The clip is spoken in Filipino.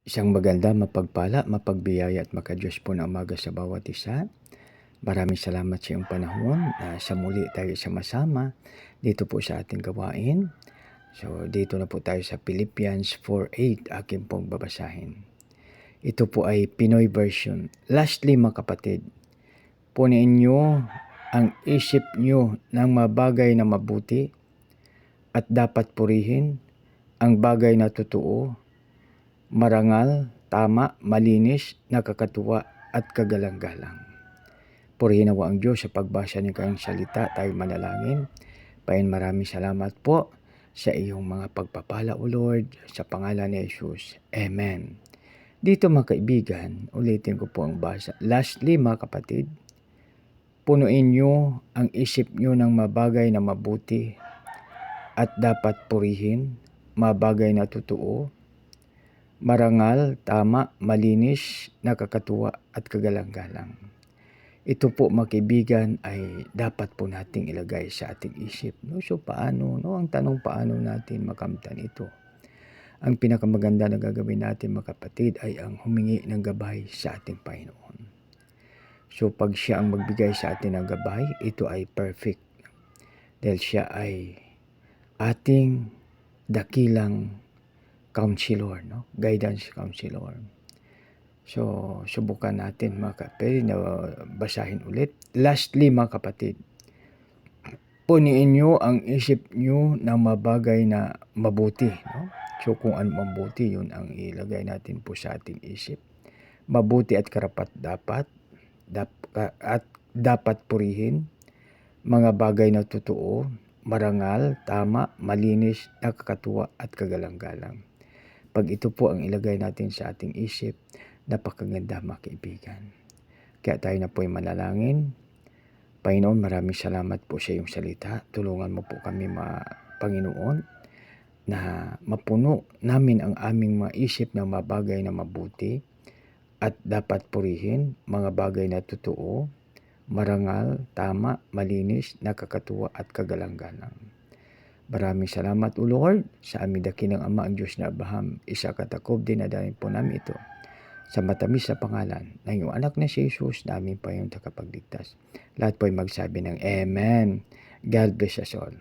Isang maganda, mapagpala, mapagbiyaya at makadiyos po na umaga sa bawat isa. Maraming salamat sa iyong panahon na sa muli tayo sama-sama dito po sa ating gawain. So dito na po tayo sa Philippians 4:8, akin pong babasahin. Ito po ay Pinoy version. Lastly mga kapatid, punuin nyo ang isip nyo ng mabagay na mabuti at dapat purihin ang bagay na totoo, marangal, tama, malinis, nakakatuwa at kagalang-galang. Purihin nawa ang Diyos sa pagbasa ng kanyang salita. Tayo manalangin. Pain, maraming salamat po sa iyong mga pagpapala, O Lord, sa pangalan ni Jesus. Amen. Dito mga kaibigan, ulitin ko po ang basa. Lastly mga kapatid, punuin nyo ang isip nyo ng mabagay na mabuti at dapat purihin, mabagay na totoo, marangal, tama, malinis, nakakatuwa at kagalang-galang. Ito po mga kaibigan ay dapat po nating ilagay sa ating isip. No? So paano? No? Ang tanong, paano natin makamtan ito? Ang pinakamaganda na gagawin natin mga kapatid ay ang humingi ng gabay sa ating Panginoon. So pag siya ang magbigay sa atin ng gabay, ito ay perfect. Dahil siya ay ating dakilang counselor, no? Guidance counselor. So, subukan natin mga kapatid na basahin ulit. Lastly mga kapatid, punuin nyo ang isip nyo ng mabagay na mabuti. No? So, kung ano mabuti, yun ang ilagay natin po sa ating isip. Mabuti at karapat dapat, at dapat purihin, mga bagay na totoo, marangal, tama, malinis, nakakatuwa at kagalang-galang. Pag ito po ang ilagay natin sa ating isip, napakaganda mga kaibigan. Kaya tayo na po ay manalangin. Panginoon, maraming salamat po sa iyong salita. Tulungan mo po kami Panginoon na mapuno namin ang aming mga isip ng mga bagay na mabuti at dapat purihin, mga bagay na totoo, marangal, tama, malinis, nakakatuwa at kagalang-galang. Maraming salamat, O Lord, sa aming dakilang Ama, ang Diyos na Abraham, Isaac at Jacob. Dinadahin po namin ito sa matamis na pangalan ng iyong anak na si Jesus, na aming Panginoon tagapagligtas. Lahat po ay magsabi ng Amen. God bless us all.